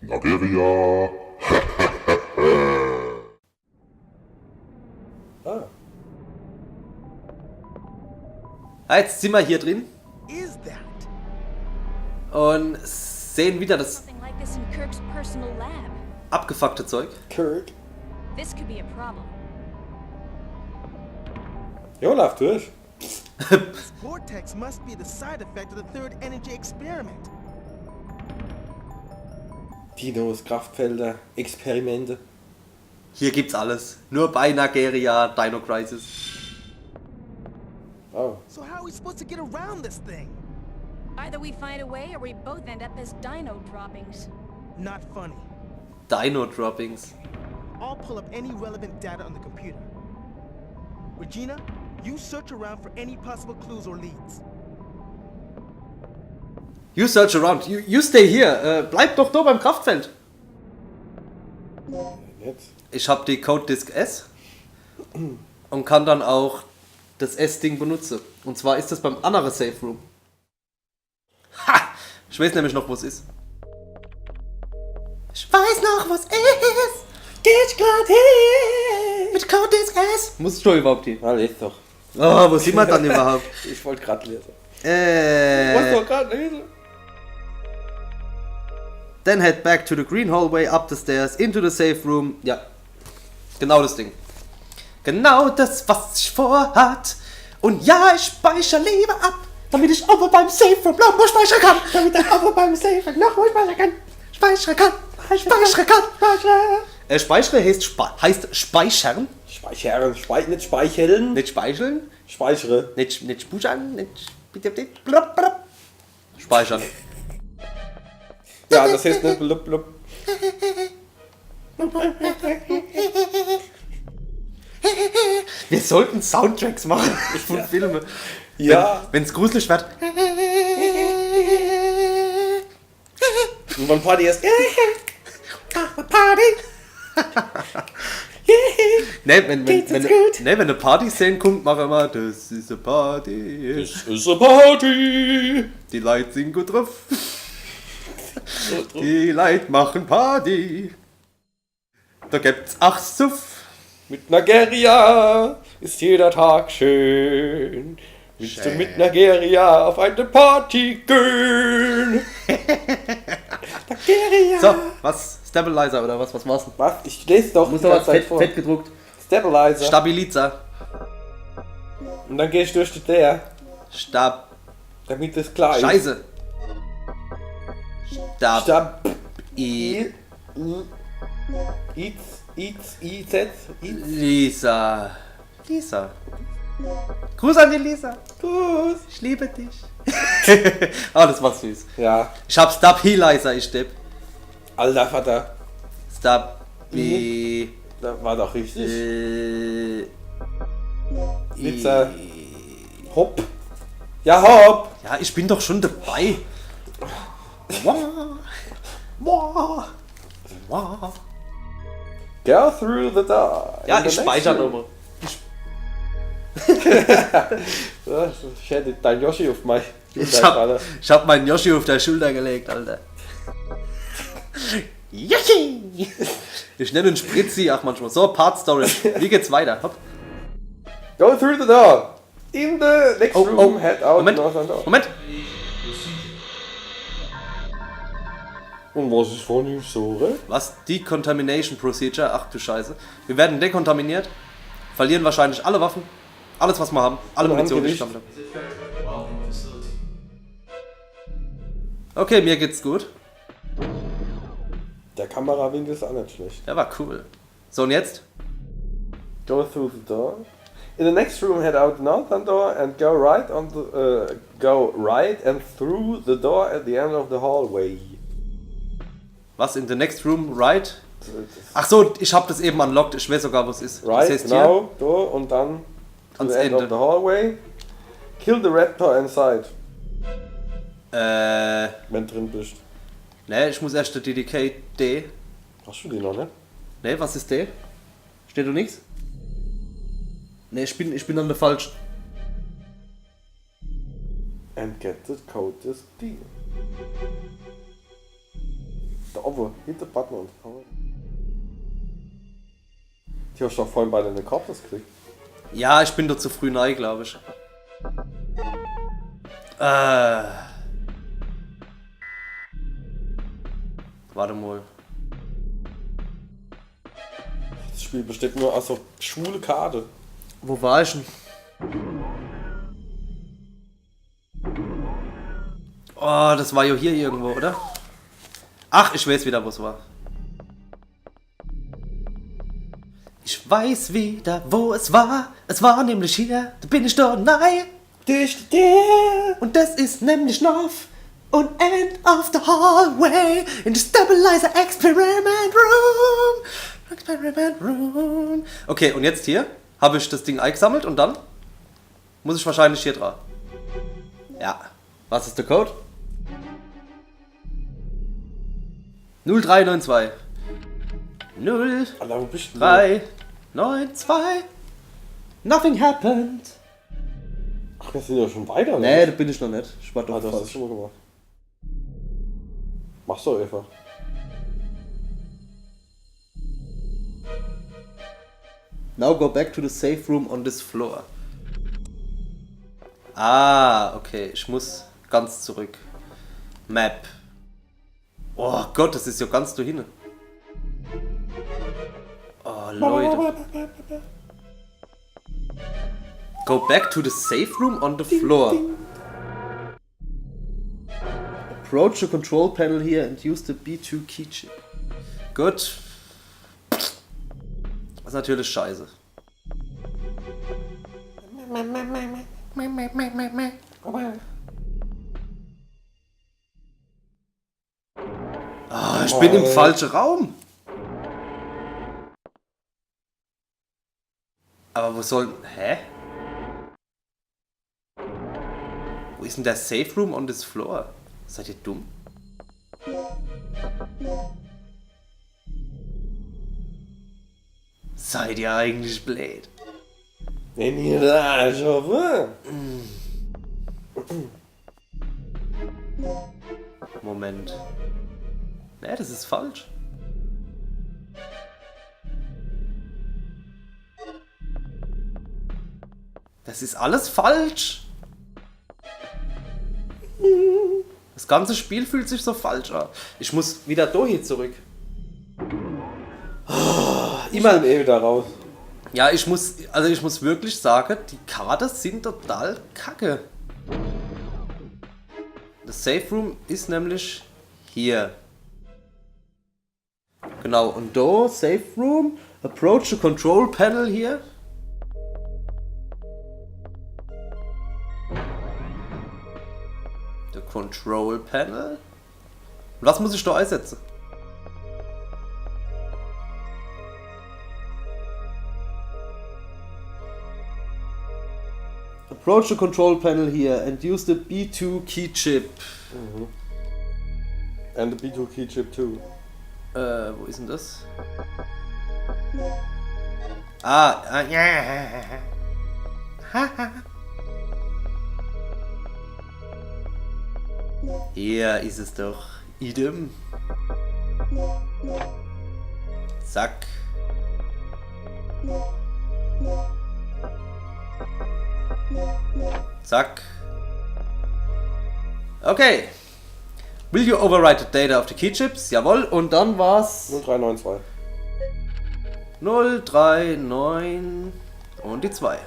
Nageria. Ah. Jetzt sind wir hier drin Is that? und sehen wieder das Something like this in Kirk's personal lab. abgefuckte Zeug. Kirk. This could be a problem. Jo, lauf durch. This vortex must be the side effect of the third energy experiment. Dinos, Kraftfelder, Experimente. Hier gibt's alles. Nur bei Nageria Dino Crisis. Oh. So how are we supposed to get around this thing? Either we find a way or we both end up as dino droppings. Not funny. Dino Droppings. I'll pull up any relevant data on the computer. Regina, you search around for any possible clues or leads. You search around. You stay here. Bleib doch da beim Kraftfeld. Jetzt. Ich habe die Code Disk S und kann dann auch das S-Ding benutzen. Und zwar ist das beim anderen Safe Room. Ha! Ich weiß nämlich noch, wo es ist. Ich weiß noch, was ist. Geh ich grad hin. Mit Code Disk S. Muss ich doch überhaupt hin. Na, lest doch. Oh, wo sind wir dann überhaupt? Ich wollte gerade lesen. Was doch gerade lesen? Then head back to the green hallway, up the stairs, into the safe room. Ja, genau das Ding. Genau das, was ich vorhat. Und ja, ich speichere lieber ab, damit ich auch beim Safe Room nochmal speichern kann. Damit ich auch beim Safe Room nochmal speichern kann. Speichern kann. Speichere heißt speichern. Speichern, nicht speicheln. Nicht speicheln. Speichere. Nicht spuchern. Bitte. Blub, blub. Speichern. Ja, das heißt nicht blub blub. Wir sollten Soundtracks machen von Filmen. Ja. Wenn es gruselig wird. Und beim Party ist. Party! wenn eine Party-Szene kommt, machen wir immer, das ist eine Party. This is a party. Die Leute sind gut drauf. Die Leute machen Party. Da gibt's ach Suff. Mit Nageria ist jeder Tag schön. Willst du mit Nageria auf eine Party gehen? Nageria. So, was? Stabilizer oder was? Was war's denn? Was? Ich lese doch Muss die aber ganze Zeit fett gedruckt. Stabilizer. Stabilizer. Und dann gehe ich durch die der, Stab. damit es klar ist. Scheiße. Stab. Stab. I. Z. Lisa. Lisa. Gruß an die Lisa. Gruß. Ich liebe dich. Oh, das war süß. Ja. Ich hab Stabilizer, ich stepp. Alter Vater. Stabi. Das war doch richtig. I. Hopp. Ja, hopp. Ja, ich bin doch schon dabei. Wow. Go through the door. Ja, In the ich next speichere room. nochmal. Ja, ich hätte dein Yoshi auf mein. Ich hab meinen Yoshi auf der Schulter gelegt, Alter. Yoshi! Ich nenne ihn Spritzi, ach manchmal. So, Part Story. Wie geht's weiter? Hopp. Go through the door. In the next room, head out. Moment, north and door. Moment. Und was ist von ihm so, Was? Decontamination Procedure? Ach du Scheiße. Wir werden dekontaminiert, verlieren wahrscheinlich alle Waffen, alles was wir haben, alle Munition, die ich sammle. Okay, mir geht's gut. Der Kamerawinkel ist auch nicht schlecht. Der war cool. So, und jetzt? Go through the door. In the next room, head out the northern door and go right and through the door at the end of the hallway. Was? In the next room, right? Ach so, ich hab das eben unlocked. Ich weiß sogar, wo es ist. Right, das heißt genau, da und dann to ans the end Ende. of the hallway. Kill the raptor inside, hier. wenn drin bist. Ne, ich muss erst der DDK D. Hast du die noch, ne? Ne, was ist D? Steht da nichts? Ne, ich bin an der falschen. And get the code is D. Da oben, hinter Button und Power. Die hast du doch vorhin beide in den Korpus gekriegt. Ja, ich bin doch zu früh neu, glaube ich. Warte mal. Das Spiel besteht nur aus so schwule Karte. Wo war ich denn? Oh, das war ja hier irgendwo, oder? Ach, ich weiß wieder, wo es war. Ich weiß wieder, wo es war. Es war nämlich hier. Da bin ich doch nein. Dicht der. Und das ist nämlich North und End of the Hallway in the Stabilizer Experiment Room. Experiment Room. Okay, und jetzt hier habe ich das Ding eingesammelt und dann muss ich wahrscheinlich hier dran. Ja. Was ist der Code? 0392. Alter, wo bist du? 0392. Nothing happened. Ach, wir sind ja schon weiter, ne? Nee, da bin ich noch nicht. Ich war Ah, doch das hast du falsch. schon mal gemacht. Mach's doch einfach. Now go back to the safe room on this floor. Ah, okay. Ich muss ganz zurück. Map. Oh Gott, das ist ja ganz da hinten. Oh, Leute. Go back to the safe room on the floor. Approach the control panel here and use the B2 key chip. Gut. Das ist natürlich scheiße. Ah, ich bin im falschen Raum. Aber wo soll... Hä? Wo ist denn der Safe Room on this floor? Seid ihr dumm? Seid ihr eigentlich blöd? Nee, nee, da, ich hoffe. Moment. Ne, das ist falsch. Das ist alles falsch. Das ganze Spiel fühlt sich so falsch an. Ich muss wieder da hier zurück. Immer wieder raus. Ja, ich muss wirklich sagen, die Karten sind total kacke. Das Safe Room ist nämlich hier. Genau, und da, Safe Room, approach the control panel hier. The control panel. Und was muss ich da einsetzen? Approach the control panel here and use the B2 key chip. And the B2 key chip too. Wo ist denn das? Ja. Hier ist es doch. Idem. Zack. Zack. Okay. Will you overwrite the data of the key chips? Jawohl. Und dann war's 0392. 039 und die 2.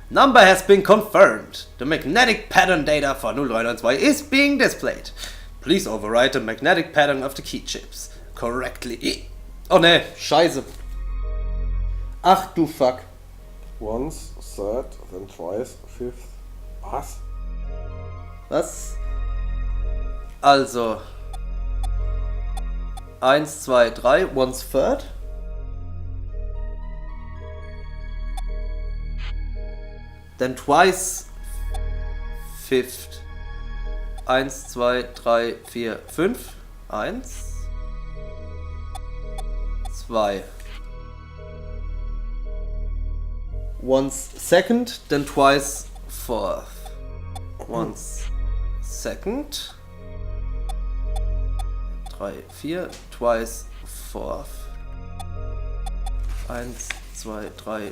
Number has been confirmed. The magnetic pattern data for 0392 is being displayed. Please overwrite the magnetic pattern of the key chips correctly. Oh ne, scheiße. Ach du Fuck. Once, third, then twice, fifth. Was? Was? Also 1, 2, 3, once third. Then twice fifth. 1, 2, 3, 4, 5. 1, 2. Once second, then twice fourth. Once second. 3, 4. Twice, fourth. 1, 2, 3, 4.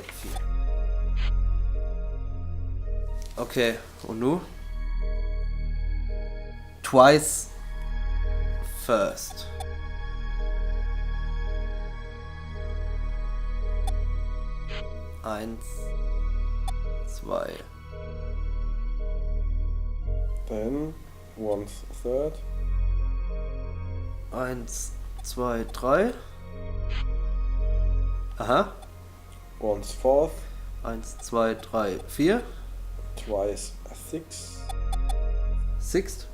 Okay, und nu? Twice, first. Eins, 2. Then, once third. 1, 2, 3. Aha. Once fourth. 1, 2, 3, 4. Twice six. Sixth.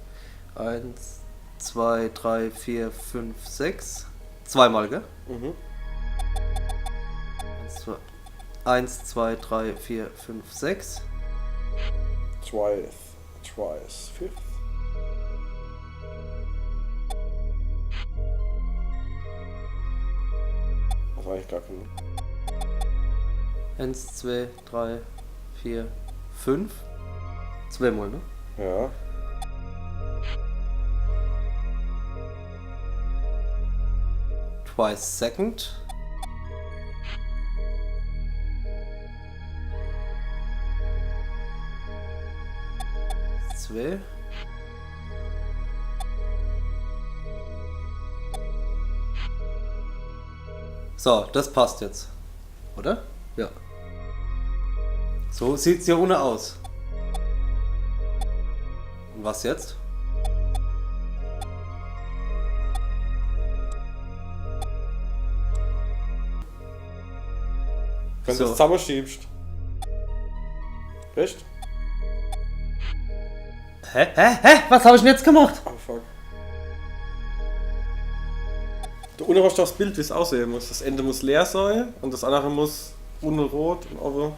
1, 2, 3, 4, 5, 6. Zweimal, gell? Mhm. 1, 2, 3, 4, 5, 6. Twice fifth. Das war eigentlich gar kein. 1, 2, 3, 4, 5. Zweimal, ne? Ja. Twice second. Zwei. So, das passt jetzt. Oder? Ja. So sieht's hier ohne aus. Und was jetzt? Wenn du So. es zusammenschiebst. Recht? Hä? Was habe ich denn jetzt gemacht? Oh fuck. Du unten hast du das Bild, wie es aussehen muss. Das Ende muss leer sein und das andere muss unten rot und oben.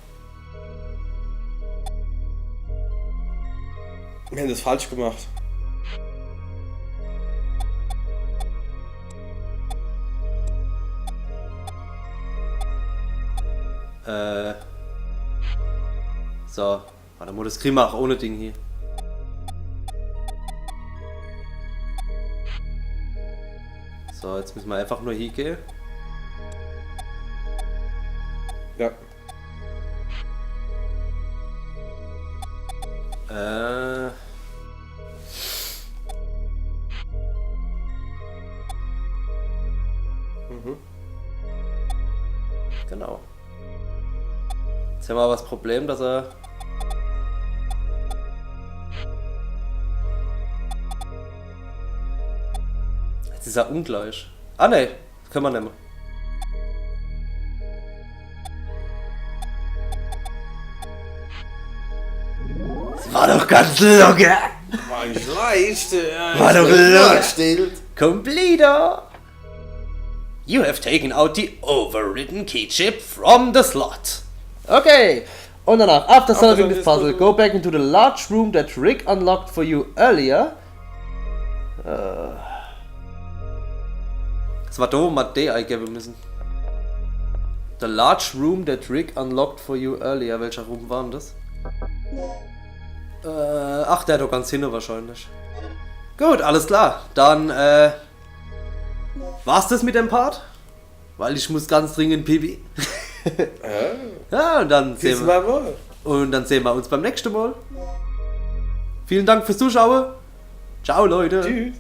Wir haben das falsch gemacht. So, warte mal, das kriegen wir auch ohne Ding hier. So, jetzt müssen wir einfach nur hier gehen. Ja. Genau. Jetzt haben wir aber das Problem, dass er... Jetzt ist er ungleich. Ah ne, können wir nicht mehr. Das war doch ganz locker. War eigentlich leicht. War doch locker. Completer. You have taken out the overwritten key chip from the slot. Okay. Und danach, after solving this puzzle, go back into the large room that Rick unlocked for you earlier. Das war doof, man D eingeben müssen. The large room that Rick unlocked for you earlier. Welcher Room war denn das? Ach, der doch ganz hinten wahrscheinlich. Gut, alles klar. Dann, war's das mit dem Part? Weil ich muss ganz dringend pipi. Ja, und dann sehen wir. Mal. Und dann sehen wir uns beim nächsten Mal. Vielen Dank fürs Zuschauen. Ciao, Leute. Tschüss.